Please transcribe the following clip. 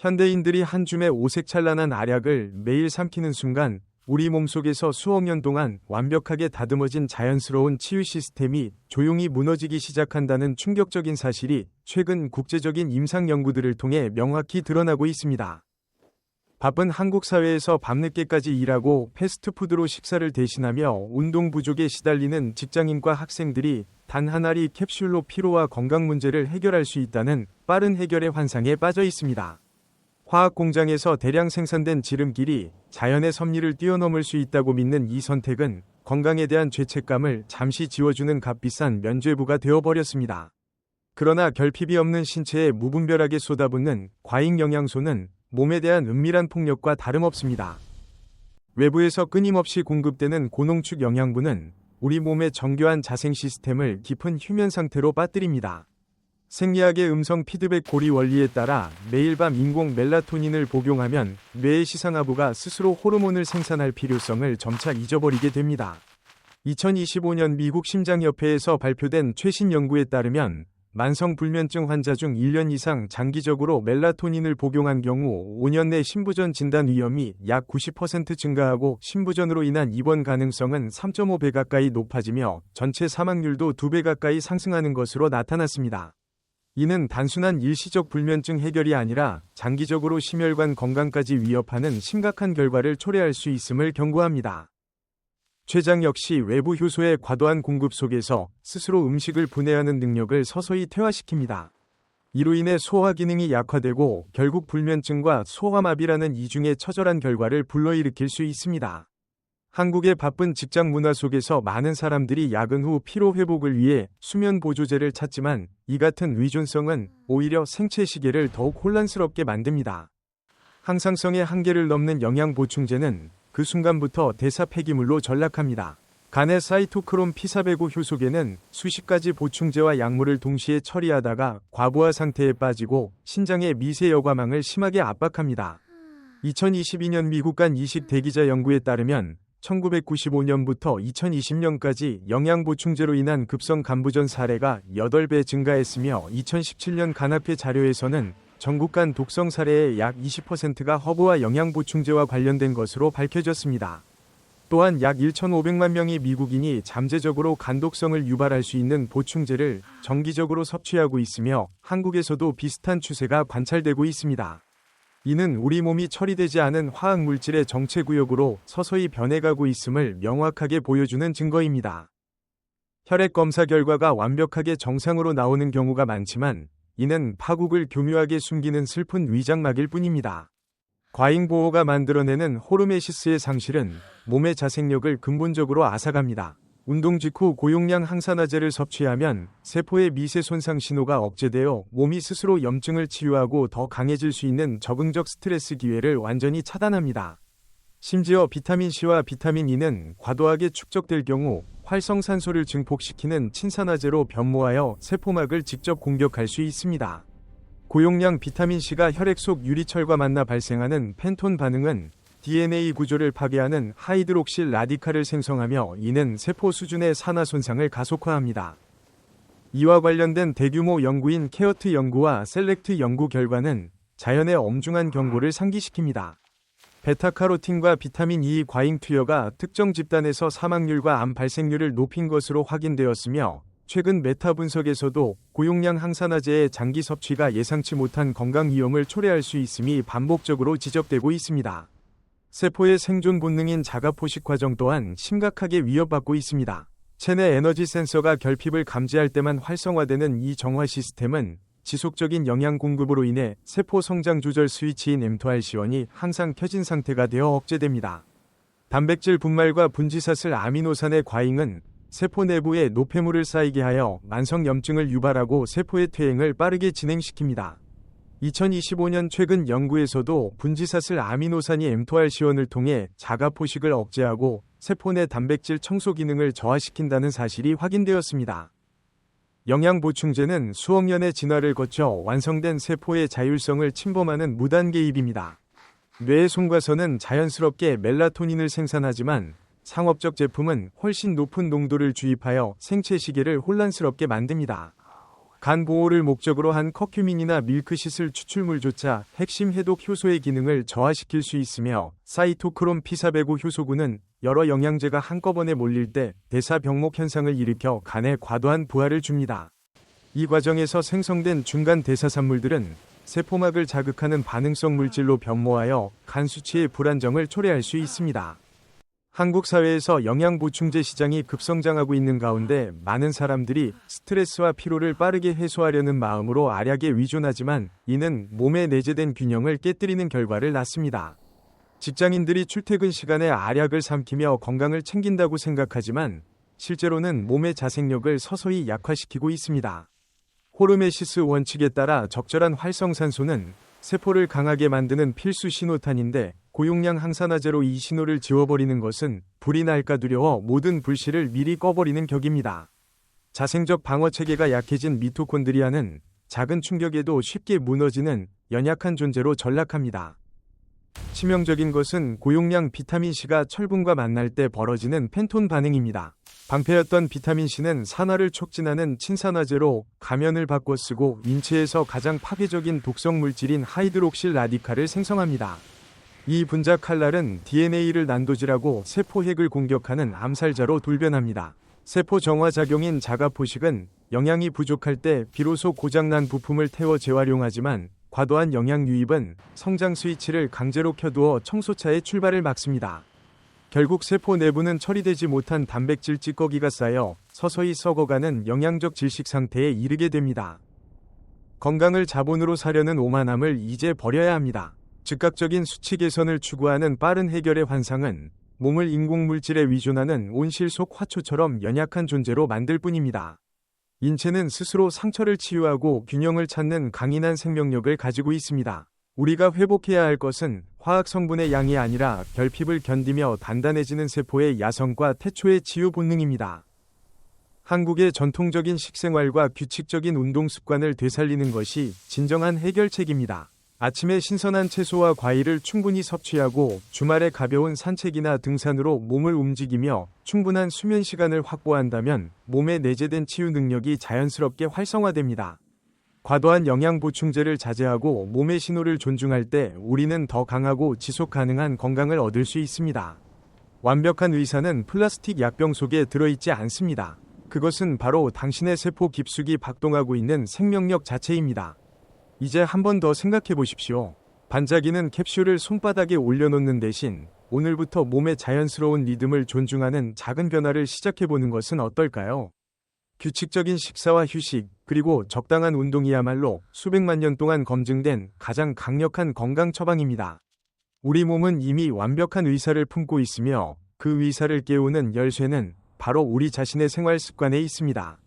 현대인들이 한 줌의 오색찬란한 알약을 매일 삼키는 순간 우리 몸속에서 수억 년 동안 완벽하게 다듬어진 자연스러운 치유 시스템이 조용히 무너지기 시작한다는 충격적인 사실이 최근 국제적인 임상 연구들을 통해 명확히 드러나고 있습니다. 바쁜 한국 사회에서 밤늦게까지 일하고 패스트푸드로 식사를 대신하며 운동 부족에 시달리는 직장인과 학생들이 단 한 알이 캡슐로 피로와 건강 문제를 해결할 수 있다는 빠른 해결의 환상에 빠져 있습니다. 화학 공장에서 대량 생산된 지름길이 자연의 섭리를 뛰어넘을 수 있다고 믿는 이 선택은 건강에 대한 죄책감을 잠시 지워주는 값비싼 면죄부가 되어버렸습니다. 그러나 결핍이 없는 신체에 무분별하게 쏟아붓는 과잉 영양소는 몸에 대한 은밀한 폭력과 다름없습니다. 외부에서 끊임없이 공급되는 고농축 영양분은 우리 몸의 정교한 자생 시스템을 깊은 휴면 상태로 빠뜨립니다. 생리학의 음성 피드백 고리 원리에 따라 매일 밤 인공 멜라토닌을 복용하면 뇌의 시상하부가 스스로 호르몬을 생산할 필요성을 점차 잊어버리게 됩니다. 2025년 미국 심장협회에서 발표된 최신 연구에 따르면 만성불면증 환자 중 1년 이상 장기적으로 멜라토닌을 복용한 경우 5년 내 신부전 진단 위험이 약 90% 증가하고 신부전으로 인한 입원 가능성은 3.5배 가까이 높아지며 전체 사망률도 2배 가까이 상승하는 것으로 나타났습니다. 이는 단순한 일시적 불면증 해결이 아니라 장기적으로 심혈관 건강까지 위협하는 심각한 결과를 초래할 수 있음을 경고합니다. 췌장 역시 외부 효소의 과도한 공급 속에서 스스로 음식을 분해하는 능력을 서서히 퇴화시킵니다. 이로 인해 소화 기능이 약화되고 결국 불면증과 소화마비라는 이중의 처절한 결과를 불러일으킬 수 있습니다. 한국의 바쁜 직장 문화 속에서 많은 사람들이 야근 후 피로 회복을 위해 수면 보조제를 찾지만 이 같은 의존성은 오히려 생체 시계를 더욱 혼란스럽게 만듭니다. 항상성의 한계를 넘는 영양 보충제는 그 순간부터 대사 폐기물로 전락합니다. 간의 사이토크롬 P405 효소계는 수십 가지 보충제와 약물을 동시에 처리하다가 과부하 상태에 빠지고 신장의 미세 여과망을 심하게 압박합니다. 2022년 미국 간 이식 대기자 연구에 따르면 1995년부터 2020년까지 영양보충제로 인한 급성 간부전 사례가 8배 증가했으며 2017년 간학회 자료에서는 전국 간 독성 사례의 약 20%가 허브와 영양보충제와 관련된 것으로 밝혀졌습니다. 또한 약 1,500만 명의 미국인이 잠재적으로 간독성을 유발할 수 있는 보충제를 정기적으로 섭취하고 있으며 한국에서도 비슷한 추세가 관찰되고 있습니다. 이는 우리 몸이 처리되지 않은 화학물질의 정체구역으로 서서히 변해가고 있음을 명확하게 보여주는 증거입니다. 혈액 검사 결과가 완벽하게 정상으로 나오는 경우가 많지만 이는 파국을 교묘하게 숨기는 슬픈 위장막일 뿐입니다. 과잉 보호가 만들어내는 호르메시스의 상실은 몸의 자생력을 근본적으로 앗아갑니다. 운동 직후 고용량 항산화제를 섭취하면 세포의 미세 손상 신호가 억제되어 몸이 스스로 염증을 치유하고 더 강해질 수 있는 적응적 스트레스 기회를 완전히 차단합니다. 심지어 비타민C와 비타민 E는 과도하게 축적될 경우 활성산소를 증폭시키는 친산화제로 변모하여 세포막을 직접 공격할 수 있습니다. 고용량 비타민C가 혈액 속 유리철과 만나 발생하는 펜톤 반응은 DNA 구조를 파괴하는 하이드록실 라디칼을 생성하며 이는 세포 수준의 산화 손상을 가속화합니다. 이와 관련된 대규모 연구인 케어트 연구와 셀렉트 연구 결과는 자연의 엄중한 경고를 상기시킵니다. 베타카로틴과 비타민 E 과잉 투여가 특정 집단에서 사망률과 암 발생률을 높인 것으로 확인되었으며 최근 메타 분석에서도 고용량 항산화제의 장기 섭취가 예상치 못한 건강 위험을 초래할 수 있음이 반복적으로 지적되고 있습니다. 세포의 생존 본능인 자가포식 과정 또한 심각하게 위협받고 있습니다. 체내 에너지 센서가 결핍을 감지할 때만 활성화되는 이 정화 시스템은 지속적인 영양 공급으로 인해 세포 성장 조절 스위치인 mTORC1이 항상 켜진 상태가 되어 억제됩니다. 단백질 분말과 분지사슬 아미노산의 과잉은 세포 내부에 노폐물을 쌓이게 하여 만성 염증을 유발하고 세포의 퇴행을 빠르게 진행시킵니다. 2025년 최근 연구에서도 분지사슬 아미노산이 mTORC1을 통해 자가포식을 억제하고 세포 내 단백질 청소 기능을 저하시킨다는 사실이 확인되었습니다. 영양보충제는 수억 년의 진화를 거쳐 완성된 세포의 자율성을 침범하는 무단 개입입니다. 뇌의 송과선은 자연스럽게 멜라토닌을 생산하지만 상업적 제품은 훨씬 높은 농도를 주입하여 생체 시계를 혼란스럽게 만듭니다. 간 보호를 목적으로 한 커큐민이나 밀크시슬 추출물조차 핵심 해독 효소의 기능을 저하시킬 수 있으며 사이토크롬 P405 효소군은 여러 영양제가 한꺼번에 몰릴 때 대사병목 현상을 일으켜 간에 과도한 부하를 줍니다. 이 과정에서 생성된 중간 대사산물들은 세포막을 자극하는 반응성 물질로 변모하여 간 수치의 불안정을 초래할 수 있습니다. 한국 사회에서 영양보충제 시장이 급성장하고 있는 가운데 많은 사람들이 스트레스와 피로를 빠르게 해소하려는 마음으로 알약에 의존하지만 이는 몸에 내재된 균형을 깨뜨리는 결과를 낳습니다. 직장인들이 출퇴근 시간에 알약을 삼키며 건강을 챙긴다고 생각하지만 실제로는 몸의 자생력을 서서히 약화시키고 있습니다. 호르메시스 원칙에 따라 적절한 활성산소는 세포를 강하게 만드는 필수 신호탄인데 고용량 항산화제로 이 신호를 지워버리는 것은 불이 날까 두려워 모든 불씨를 미리 꺼버리는 격입니다. 자생적 방어체계가 약해진 미토콘드리아는 작은 충격에도 쉽게 무너지는 연약한 존재로 전락합니다. 치명적인 것은 고용량 비타민C가 철분과 만날 때 벌어지는 펜톤 반응입니다. 방패였던 비타민C는 산화를 촉진하는 친산화제로 가면을 바꿔 쓰고 인체에서 가장 파괴적인 독성 물질인 하이드록실 라디칼을 생성합니다. 이 분자 칼날은 DNA를 난도질하고 세포 핵을 공격하는 암살자로 돌변합니다. 세포 정화작용인 자가포식은 영양이 부족할 때 비로소 고장난 부품을 태워 재활용하지만 과도한 영양 유입은 성장 스위치를 강제로 켜두어 청소차의 출발을 막습니다. 결국 세포 내부는 처리되지 못한 단백질 찌꺼기가 쌓여 서서히 썩어가는 영양적 질식 상태에 이르게 됩니다. 건강을 자본으로 사려는 오만함을 이제 버려야 합니다. 즉각적인 수치 개선을 추구하는 빠른 해결의 환상은 몸을 인공물질에 의존하는 온실 속 화초처럼 연약한 존재로 만들 뿐입니다. 인체는 스스로 상처를 치유하고 균형을 찾는 강인한 생명력을 가지고 있습니다. 우리가 회복해야 할 것은 화학 성분의 양이 아니라 결핍을 견디며 단단해지는 세포의 야성과 태초의 치유 본능입니다. 한국의 전통적인 식생활과 규칙적인 운동 습관을 되살리는 것이 진정한 해결책입니다. 아침에 신선한 채소와 과일을 충분히 섭취하고 주말에 가벼운 산책이나 등산으로 몸을 움직이며 충분한 수면 시간을 확보한다면 몸에 내재된 치유 능력이 자연스럽게 활성화됩니다. 과도한 영양 보충제를 자제하고 몸의 신호를 존중할 때 우리는 더 강하고 지속 가능한 건강을 얻을 수 있습니다. 완벽한 의사는 플라스틱 약병 속에 들어있지 않습니다. 그것은 바로 당신의 세포 깊숙이 박동하고 있는 생명력 자체입니다. 이제 한 번 더 생각해 보십시오. 반짝이는 캡슐을 손바닥에 올려놓는 대신 오늘부터 몸의 자연스러운 리듬을 존중하는 작은 변화를 시작해보는 것은 어떨까요? 규칙적인 식사와 휴식, 그리고 적당한 운동이야말로 수백만 년 동안 검증된 가장 강력한 건강 처방입니다. 우리 몸은 이미 완벽한 의사를 품고 있으며 그 의사를 깨우는 열쇠는 바로 우리 자신의 생활 습관에 있습니다.